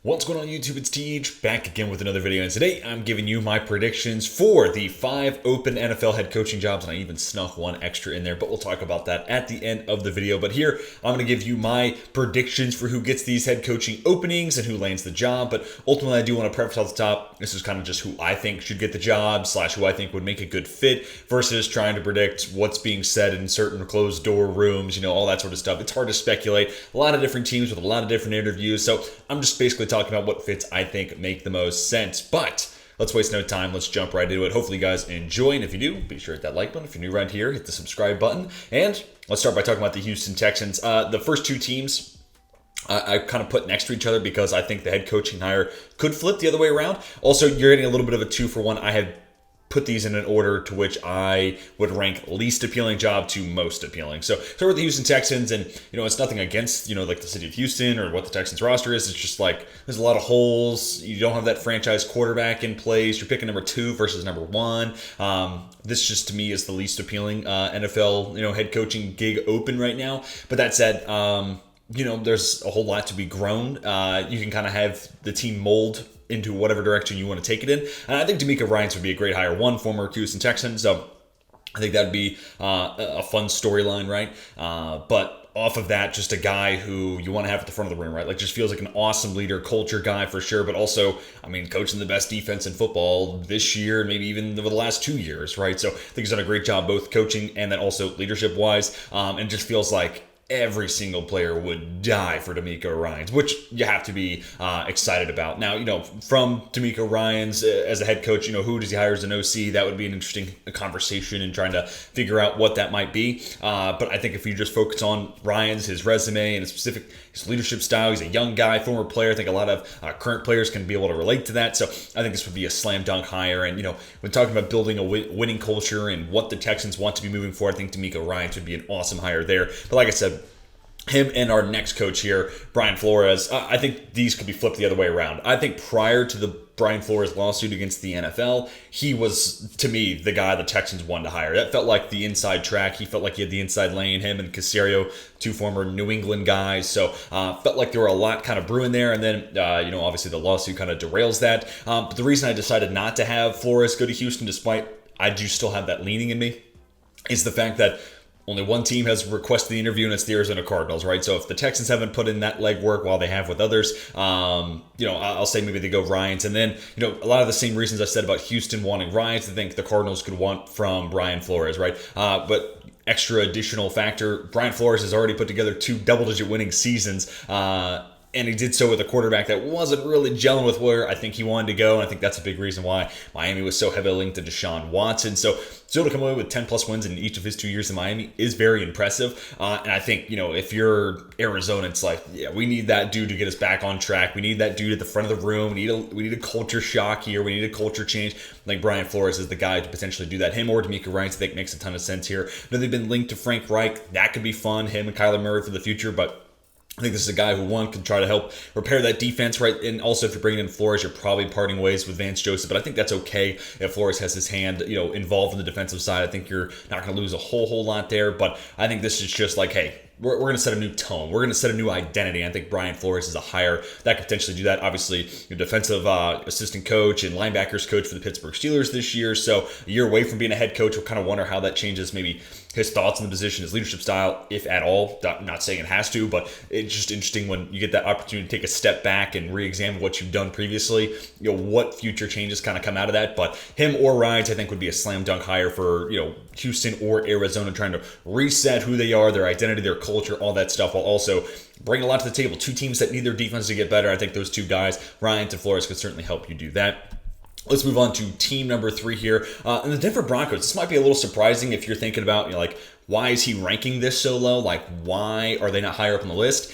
What's going on YouTube? It's TH back again with another video, and today I'm giving you my predictions for the 5 open NFL head coaching jobs, and I even snuck one extra in there, but we'll talk about that at the end of the video. But here, I'm going to give you my predictions for who gets these head coaching openings and who lands the job. But ultimately, I do want to preface at the top, this is kind of just who I think should get the job, / who I think would make a good fit, versus trying to predict what's being said in certain closed door rooms, all that sort of stuff. It's hard to speculate. A lot of different teams with a lot of different interviews, so I'm just basically talking about what fits I think make the most sense. But let's waste no time. Let's jump right into it. Hopefully you guys enjoy, and if you do, be sure to hit that like button. If you're new around here, hit the subscribe button. And let's start by talking about the Houston Texans. The first two teams I kind of put next to each other because I think the head coaching hire could flip the other way around. Also, you're getting a little bit of a 2-for-1. I have put these in an order to which I would rank least appealing job to most appealing. So start with the Houston Texans, and it's nothing against like the city of Houston or what the Texans roster is. It's just like there's a lot of holes. You don't have that franchise quarterback in place. You're picking number 2 versus number 1. This just to me is the least appealing NFL head coaching gig open right now. But that said, there's a whole lot to be grown. You can kind of have the team mold into whatever direction you want to take it in. And I think DeMeco Ryans would be a great hire. One, former Houston Texan, so I think that'd be a fun storyline, right? But off of that, just a guy who you want to have at the front of the room, right? Like, just feels like an awesome leader, culture guy for sure, but also, coaching the best defense in football this year, maybe even over the last 2 years, right? So I think he's done a great job both coaching and then also leadership-wise, and it just feels like every single player would die for DeMeco Ryans, which you have to be excited about. Now, from DeMeco Ryans as a head coach, who does he hire as an OC? That would be an interesting conversation and trying to figure out what that might be. But I think if you just focus on Ryans, his resume, and his leadership style, he's a young guy, former player. I think a lot of current players can be able to relate to that. So I think this would be a slam dunk hire. And, when talking about building a winning culture and what the Texans want to be moving forward, I think DeMeco Ryans would be an awesome hire there. But like I said, him and our next coach here, Brian Flores, I think these could be flipped the other way around. I think prior to the Brian Flores lawsuit against the NFL, he was, to me, the guy the Texans wanted to hire. That felt like the inside track. He felt like he had the inside lane, him and Caserio, 2 former New England guys. So felt like there were a lot kind of brewing there. And then, obviously the lawsuit kind of derails that. But the reason I decided not to have Flores go to Houston, despite I do still have that leaning in me, is the fact that only one team has requested the interview, and it's the Arizona Cardinals, right? So if the Texans haven't put in that legwork while they have with others, I'll say maybe they go Ryans. And then, a lot of the same reasons I said about Houston wanting Ryans, I think the Cardinals could want from Brian Flores, right? But extra additional factor, Brian Flores has already put together 2 double-digit winning seasons, and he did so with a quarterback that wasn't really gelling with where I think he wanted to go. And I think that's a big reason why Miami was so heavily linked to Deshaun Watson. So still to come away with 10-plus wins in each of his 2 years in Miami is very impressive. And I think, if you're Arizona, it's like, yeah, we need that dude to get us back on track. We need that dude at the front of the room. We need a culture shock here. We need a culture change. I think Brian Flores is the guy to potentially do that. Him or DeMeco Ryans, I think, makes a ton of sense here. I know they've been linked to Frank Reich. That could be fun, him and Kyler Murray for the future, but I think this is a guy who, one, can try to help repair that defense, right? And also, if you're bringing in Flores, you're probably parting ways with Vance Joseph. But I think that's okay if Flores has his hand, involved in the defensive side. I think you're not going to lose a whole lot there. But I think this is just like, hey, we're going to set a new tone. We're going to set a new identity. I think Brian Flores is a hire that could potentially do that. Obviously, your defensive assistant coach and linebackers coach for the Pittsburgh Steelers this year. So a year away from being a head coach, we'll kind of wonder how that changes maybe his thoughts on the position, his leadership style, if at all. Not saying it has to, but it's just interesting when you get that opportunity to take a step back and re-examine what you've done previously, what future changes kind of come out of that. But him or Ryans, I think, would be a slam dunk hire for, Houston or Arizona, trying to reset who they are, their identity, their culture, all that stuff, while also bringing a lot to the table. 2 teams that need their defense to get better. I think those 2 guys, Ryans and Flores, could certainly help you do that. Let's move on to team number 3 here. And the Denver Broncos. This might be a little surprising if you're thinking about, why is he ranking this so low? Why are they not higher up on the list?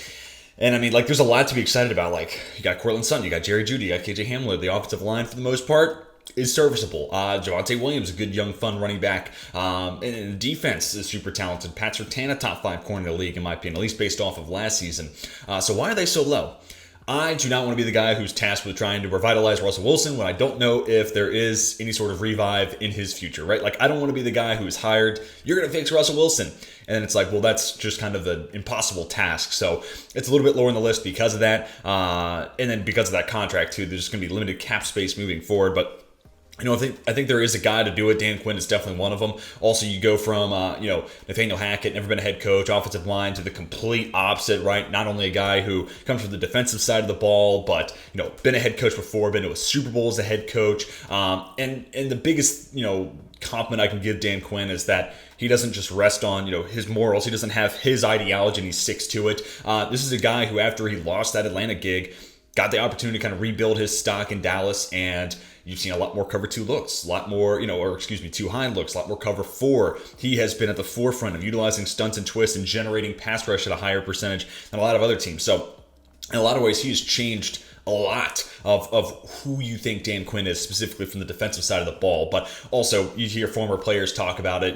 And there's a lot to be excited about. You got Cortland Sutton, you got Jerry Jeudy, you got KJ Hamler. The offensive line, for the most part, is serviceable. Javonte Williams, a good young fun running back. And the defense is super talented. Pat Surtain, a top 5 corner in the league, in my opinion, at least based off of last season. So why are they so low? I do not want to be the guy who's tasked with trying to revitalize Russell Wilson when I don't know if there is any sort of revive in his future, right? Like, I don't want to be the guy who's hired, you're going to fix Russell Wilson. And then it's like, well, that's just kind of an impossible task. So it's a little bit lower on the list because of that. And then because of that contract, too, there's going to be limited cap space moving forward. But I think there is a guy to do it. Dan Quinn is definitely one of them. Also, you go from, Nathaniel Hackett, never been a head coach, offensive line, to the complete opposite, right? Not only a guy who comes from the defensive side of the ball, but, been a head coach before, been to a Super Bowl as a head coach. And the biggest, compliment I can give Dan Quinn is that he doesn't just rest on, his morals. He doesn't have his ideology and he sticks to it. This is a guy who, after he lost that Atlanta gig, got the opportunity to kind of rebuild his stock in Dallas, and you've seen a lot more cover 2 looks, a lot more, 2 high looks, a lot more cover 4. He has been at the forefront of utilizing stunts and twists and generating pass rush at a higher percentage than a lot of other teams. So in a lot of ways, he's changed a lot of who you think Dan Quinn is, specifically from the defensive side of the ball. But also, you hear former players talk about it.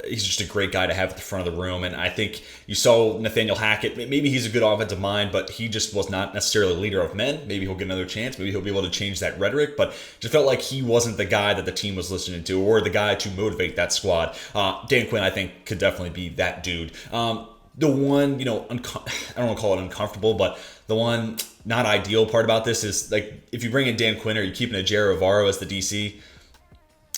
He's just a great guy to have at the front of the room. And I think you saw Nathaniel Hackett. Maybe he's a good offensive mind, but he just was not necessarily a leader of men. Maybe he'll get another chance. Maybe he'll be able to change that rhetoric. But just felt like he wasn't the guy that the team was listening to, or the guy to motivate that squad. Dan Quinn, I think, could definitely be that dude. The one, I don't want to call it uncomfortable, but the one not ideal part about this is, like, if you bring in Dan Quinn, are you keeping a Jerry Evero as the DC?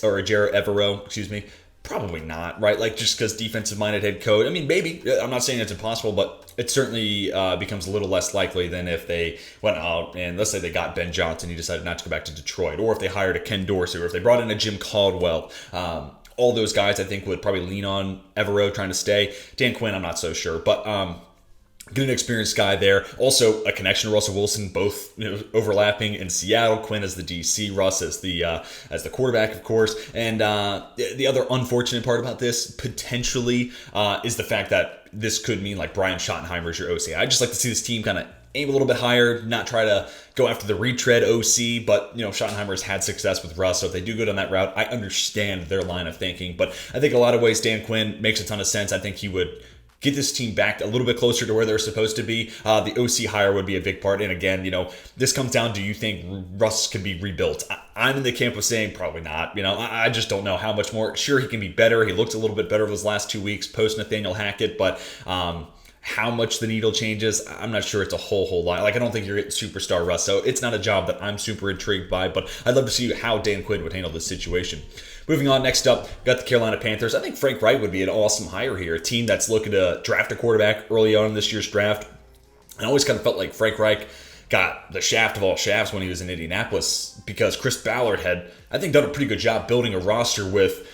Or a Jerry Evero, excuse me? Probably not, right? Like, just because defensive-minded head coach. I mean, maybe. I'm not saying it's impossible, but it certainly becomes a little less likely than if they went out and, let's say they got Ben Johnson, he decided not to go back to Detroit, or if they hired a Ken Dorsey, or if they brought in a Jim Caldwell. All those guys, I think, would probably lean on Evero trying to stay. Dan Quinn, I'm not so sure. But get an experienced guy there. Also, a connection to Russell Wilson, both overlapping in Seattle. Quinn as the DC, Russ as the quarterback, of course. And the other unfortunate part about this, potentially, is the fact that this could mean, like, Brian Schottenheimer is your OC. I'd just like to see this team kind of aim a little bit higher, not try to go after the retread OC, but, Schottenheimer has had success with Russ, so if they do go down that route, I understand their line of thinking. But I think a lot of ways Dan Quinn makes a ton of sense. I think he would get this team back a little bit closer to where they're supposed to be. The OC hire would be a big part. And again, this comes down, do you think Russ can be rebuilt? I'm in the camp of saying probably not. I just don't know how much more. Sure, he can be better. He looked a little bit better over his last 2 weeks post Nathaniel Hackett, but how much the needle changes, I'm not sure it's a whole lot. Like, I don't think you're getting superstar Russ, so it's not a job that I'm super intrigued by, but I'd love to see how Dan Quinn would handle this situation. Moving on, next up, got the Carolina Panthers. I think Frank Reich would be an awesome hire here, a team that's looking to draft a quarterback early on in this year's draft. I always kind of felt like Frank Reich got the shaft of all shafts when he was in Indianapolis, because Chris Ballard had, I think, done a pretty good job building a roster with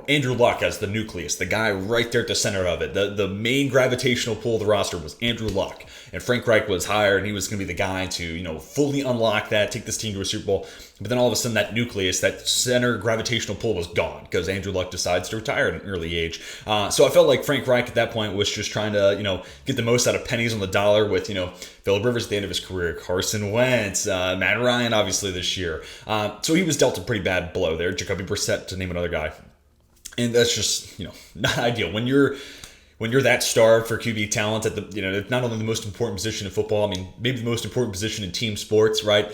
Andrew Luck as the nucleus, the guy right there at the center of it. The main gravitational pull of the roster was Andrew Luck. And Frank Reich was hired, and he was going to be the guy to, fully unlock that, take this team to a Super Bowl. But then all of a sudden, that nucleus, that center gravitational pull was gone because Andrew Luck decides to retire at an early age. So I felt like Frank Reich at that point was just trying to, get the most out of pennies on the dollar with, Phillip Rivers at the end of his career, Carson Wentz, Matt Ryan, obviously, this year. So he was dealt a pretty bad blow there. Jacoby Brissett, to name another guy. And that's just, not ideal. When you're that starved for QB talent at the, not only the most important position in football, I mean, maybe the most important position in team sports, right?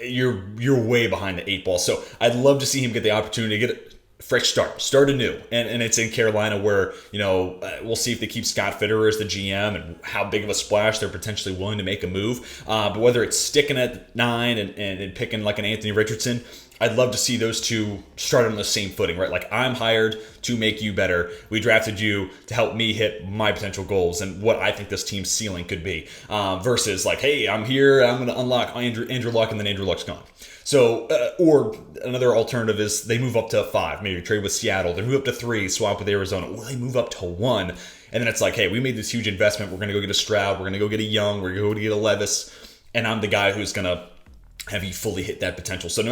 You're way behind the 8 ball. So I'd love to see him get the opportunity to get a fresh start anew. And it's in Carolina where, we'll see if they keep Scott Fitterer as the GM and how big of a splash they're potentially willing to make a move. But whether it's sticking at 9 and picking like an Anthony Richardson, I'd love to see those two start on the same footing, right? Like, I'm hired to make you better. We drafted you to help me hit my potential goals and what I think this team's ceiling could be. Versus like, hey, I'm here, I'm going to unlock Andrew Luck, and then Andrew Luck's gone. So, or another alternative is they move up to 5, maybe trade with Seattle. They move up to 3, swap with Arizona. Or they move up to 1. And then it's like, hey, we made this huge investment. We're going to go get a Stroud. We're going to go get a Young. We're going to go get a Levis. And I'm the guy who's going to have you fully hit that potential. So no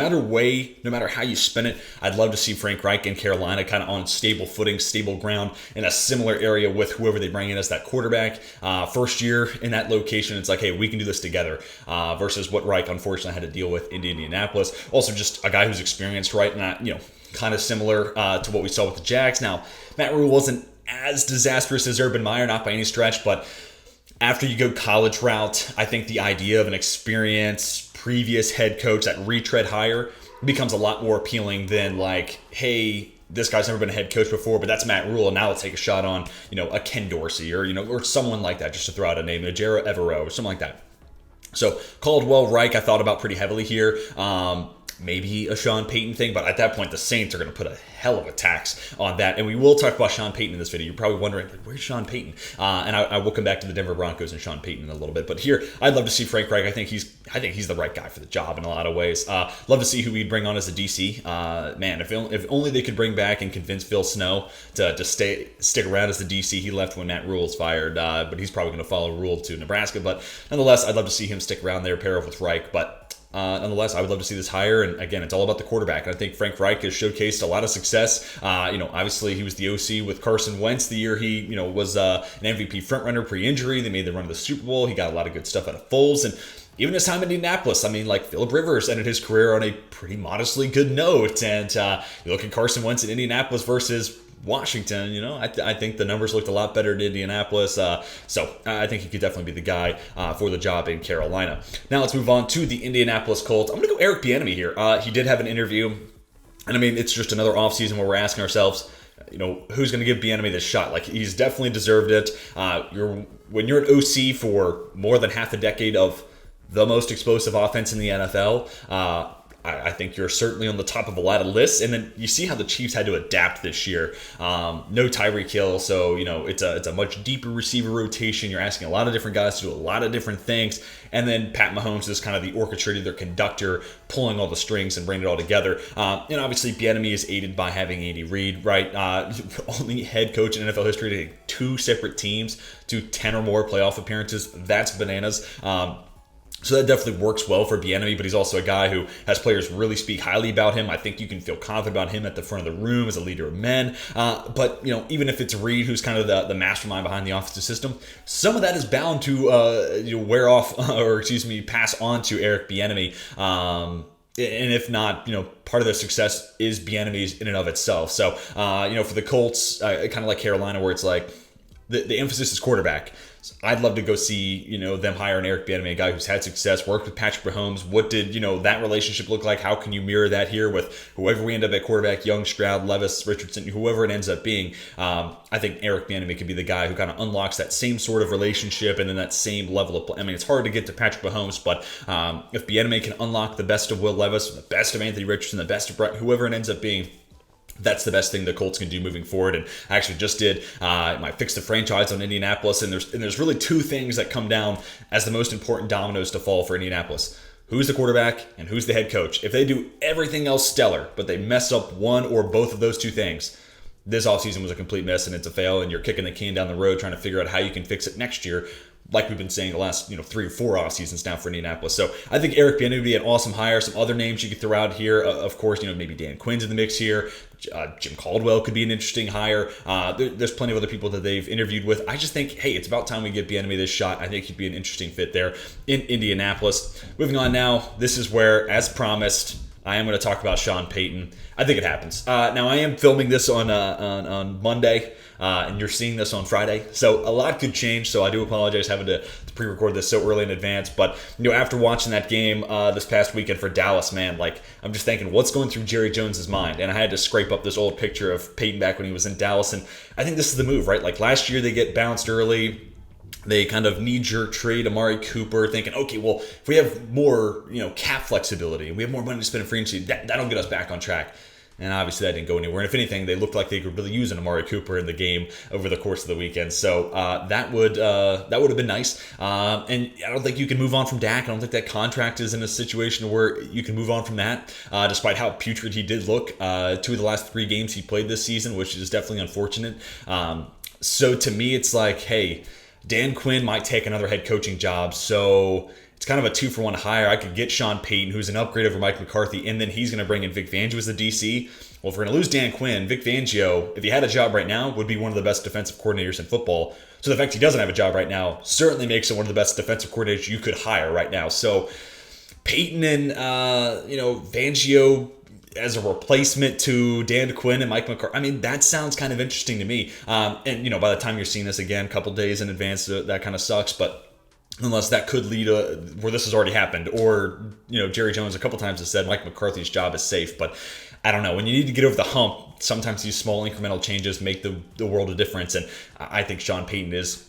matter how you spin it, I'd love to see Frank Reich in Carolina kind of on stable footing, stable ground in a similar area with whoever they bring in as that quarterback. First year in that location, it's like, hey, we can do this together versus what Reich unfortunately had to deal with in Indianapolis. Also just a guy who's experienced, right? And kind of similar to what we saw with the Jags. Now, Matt Rule wasn't as disastrous as Urban Meyer, not by any stretch, but After you go college route, I think the idea of an experienced previous head coach, that retread hire, becomes a lot more appealing than like, hey, this guy's never been a head coach before, but that's Matt Rule, and now let's take a shot on, a Ken Dorsey or, or someone like that, just to throw out a name, a Jarrett Evero or something like that. So Caldwell, Reich, I thought about pretty heavily here. Maybe a Sean Payton thing, but at that point, the Saints are going to put a hell of a tax on that. And we will talk about Sean Payton in this video. You're probably wondering, like, where's Sean Payton? And I will come back to the Denver Broncos and Sean Payton in a little bit. But here, I'd love to see Frank Reich. I think he's the right guy for the job in a lot of ways. Love to see who we'd bring on as a DC. Man, if only they could bring back and convince Phil Snow to stick around as the DC. He left when Matt Rule's fired, but he's probably going to follow Rule to Nebraska. But nonetheless, I'd love to see him stick around there, pair up with Reich. But nonetheless, I would love to see this hire. And again, it's all about the quarterback. I think Frank Reich has showcased a lot of success. Obviously he was the OC with Carson Wentz the year he, was an MVP frontrunner pre-injury. They made the run to the Super Bowl. He got a lot of good stuff out of Foles. And even his time in Indianapolis, Phillip Rivers ended his career on a pretty modestly good note. And you look at Carson Wentz in Indianapolis versus Washington, I think the numbers looked a lot better in Indianapolis. So I think he could definitely be the guy for the job in Carolina. Now let's move on to the Indianapolis Colts. I'm going to go Eric Bieniemy here. He did have an interview. And it's just another offseason where we're asking ourselves, who's going to give Bieniemy this shot? Like, he's definitely deserved it. When you're an OC for more than half a decade of the most explosive offense in the NFL, I think you're certainly on the top of a lot of lists. And then you see how the Chiefs had to adapt this year. No Tyreek Hill, so it's a much deeper receiver rotation. You're asking a lot of different guys to do a lot of different things. And then Pat Mahomes is kind of the orchestrator, their conductor, pulling all the strings and bringing it all together. And obviously Bieniemy is aided by having Andy Reid, right? Only head coach in NFL history to take two separate teams to 10 or more playoff appearances. That's bananas. So that definitely works well for Bieniemy, but he's also a guy who has players really speak highly about him. I think you can feel confident about him at the front of the room as a leader of men. But, even if it's Reid, who's kind of the mastermind behind the offensive system, some of that is bound to wear off, pass on to Eric Bieniemy. And if not, part of their success is Bieniemy's in and of itself. So, for the Colts, kind of like Carolina, where it's like the emphasis is quarterback. So I'd love to go see, them hire an Eric Bieniemy, a guy who's had success, worked with Patrick Mahomes. What did, that relationship look like? How can you mirror that here with whoever we end up at quarterback, Young, Stroud, Levis, Richardson, whoever it ends up being? I think Eric Bieniemy could be the guy who kind of unlocks that same sort of relationship and then that same level of play. It's hard to get to Patrick Mahomes, but if Bieniemy can unlock the best of Will Levis, the best of Anthony Richardson, the best of whoever it ends up being, that's the best thing the Colts can do moving forward. And I actually just did my Fix the Franchise on Indianapolis, and there's really two things that come down as the most important dominoes to fall for Indianapolis. Who's the quarterback and who's the head coach? If they do everything else stellar, but they mess up one or both of those two things, this offseason was a complete mess and it's a fail, and you're kicking the can down the road trying to figure out how you can fix it next year, like we've been saying the last 3 or 4 off seasons now for Indianapolis. So I think Eric Bieniemy would be an awesome hire. Some other names you could throw out here, of course, maybe Dan Quinn's in the mix here. Jim Caldwell could be an interesting hire. There's plenty of other people that they've interviewed with. I just think, hey, it's about time we give Bieniemy this shot. I think he'd be an interesting fit there in Indianapolis. Moving on now, this is where, as promised, I am going to talk about Sean Payton. I think it happens. Now, I am filming this on Monday, and you're seeing this on Friday. So a lot could change, so I do apologize having to pre-record this so early in advance. But, after watching that game this past weekend for Dallas, man, I'm just thinking, what's going through Jerry Jones's mind? And I had to scrape up this old picture of Payton back when he was in Dallas, and I think this is the move, right? Last year they get bounced early. They kind of knee-jerk trade Amari Cooper, thinking, okay, well, if we have more, cap flexibility and we have more money to spend in free agency, that'll get us back on track. And obviously that didn't go anywhere. And if anything, they looked like they could really use an Amari Cooper in the game over the course of the weekend. So that would have been nice. And I don't think you can move on from Dak. I don't think that contract is in a situation where you can move on from that, despite how putrid he did look 2 of the last 3 games he played this season, which is definitely unfortunate. So to me, it's like, hey, Dan Quinn might take another head coaching job, so it's kind of a 2-for-1 hire. I could get Sean Payton, who's an upgrade over Mike McCarthy, and then he's going to bring in Vic Fangio as the DC. Well, if we're going to lose Dan Quinn, Vic Fangio, if he had a job right now, would be one of the best defensive coordinators in football. So the fact he doesn't have a job right now certainly makes him one of the best defensive coordinators you could hire right now. So Payton and Fangio, as a replacement to Dan Quinn and Mike McCarthy. I mean, that sounds kind of interesting to me. And, by the time you're seeing this again, a couple days in advance, that kind of sucks. But unless that could lead where this has already happened, or, Jerry Jones a couple times has said Mike McCarthy's job is safe. But I don't know. When you need to get over the hump, sometimes these small incremental changes make the world of difference. And I think Sean Payton is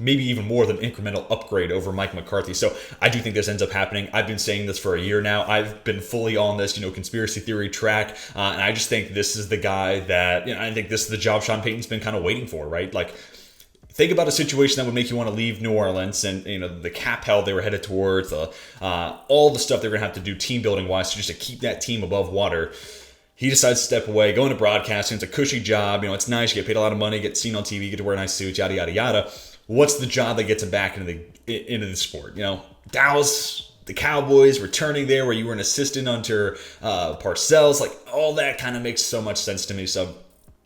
maybe even more than incremental upgrade over Mike McCarthy. So I do think this ends up happening. I've been saying this for a year now. I've been fully on this, conspiracy theory track. And I just think this is the guy that, I think this is the job Sean Payton's been kind of waiting for, right? Like, think about a situation that would make you want to leave New Orleans and, the cap hell they were headed towards, all the stuff they were going to have to do team building wise just to keep that team above water. He decides to step away, go into broadcasting. It's a cushy job. It's nice. You get paid a lot of money, get seen on TV, get to wear nice suits, yada, yada, yada. What's the job that gets him back into the sport? Dallas, the Cowboys, returning there where you were an assistant under Parcells. Like, all that kind of makes so much sense to me. So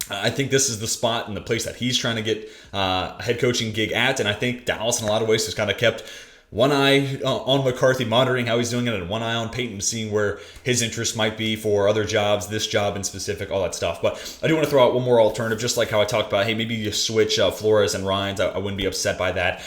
I think this is the spot and the place that he's trying to get a head coaching gig at. And I think Dallas, in a lot of ways, has kind of kept one eye on McCarthy, monitoring how he's doing it, and one eye on Payton, seeing where his interest might be for other jobs, this job in specific, all that stuff. But I do want to throw out one more alternative, just like how I talked about, hey, maybe you switch Flores and Ryans. I wouldn't be upset by that.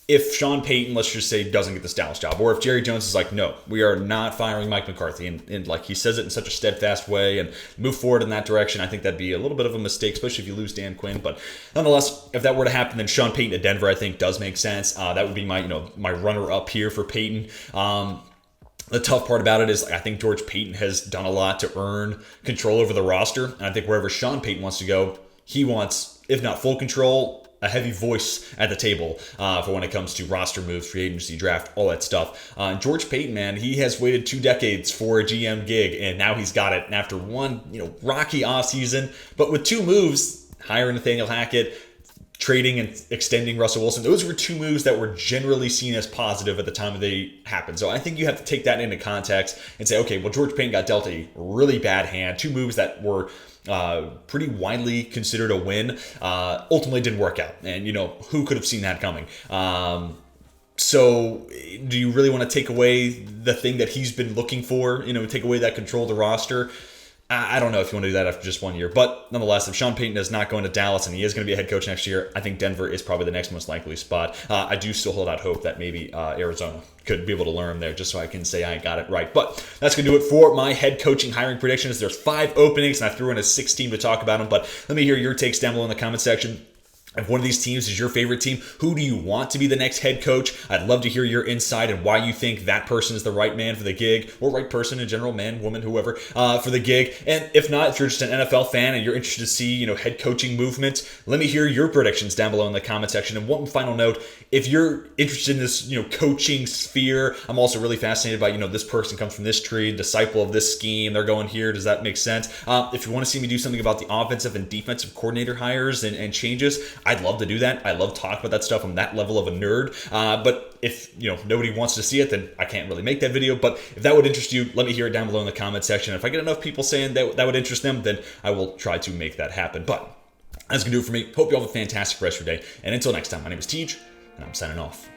If Sean Payton, let's just say, doesn't get this Dallas job, or if Jerry Jones is like, no, we are not firing Mike McCarthy, and like he says it in such a steadfast way and move forward in that direction, I think that'd be a little bit of a mistake, especially if you lose Dan Quinn. But nonetheless, if that were to happen, then Sean Payton to Denver, I think, does make sense. That would be my, my runner-up here for Payton. The tough part about it is I think George Payton has done a lot to earn control over the roster, and I think wherever Sean Payton wants to go, he wants, if not full control, a heavy voice at the table for when it comes to roster moves, free agency, draft, all that stuff. George Payton, man, he has waited 2 decades for a GM gig, and now he's got it. And after one, rocky offseason, but with 2 moves, hiring Nathaniel Hackett, trading and extending Russell Wilson, those were 2 moves that were generally seen as positive at the time they happened. So I think you have to take that into context and say, okay, well, George Payton got dealt a really bad hand. 2 moves that were pretty widely considered a win, ultimately didn't work out. And, who could have seen that coming? So do you really want to take away the thing that he's been looking for, take away that control of the roster? I don't know if you want to do that after just 1 year. But nonetheless, if Sean Payton is not going to Dallas and he is going to be a head coach next year, I think Denver is probably the next most likely spot. I do still hold out hope that maybe Arizona could be able to learn there, just so I can say I got it right. But that's going to do it for my head coaching hiring predictions. There's 5 openings, and I threw in a 6th team to talk about them. But let me hear your takes down below in the comment section. If one of these teams is your favorite team, who do you want to be the next head coach? I'd love to hear your insight and why you think that person is the right man for the gig, or right person in general, man, woman, whoever, for the gig. And if not, if you're just an NFL fan and you're interested to see, head coaching movements, let me hear your predictions down below in the comment section. And one final note, if you're interested in this, coaching sphere, I'm also really fascinated by, this person comes from this tree, disciple of this scheme, they're going here. Does that make sense? If you want to see me do something about the offensive and defensive coordinator hires and changes, I'd love to do that. I love talking about that stuff. I'm that level of a nerd. But if nobody wants to see it, then I can't really make that video. But if that would interest you, let me hear it down below in the comment section. If I get enough people saying that would interest them, then I will try to make that happen. But that's going to do it for me. Hope you all have a fantastic rest of your day. And until next time, my name is Tej, and I'm signing off.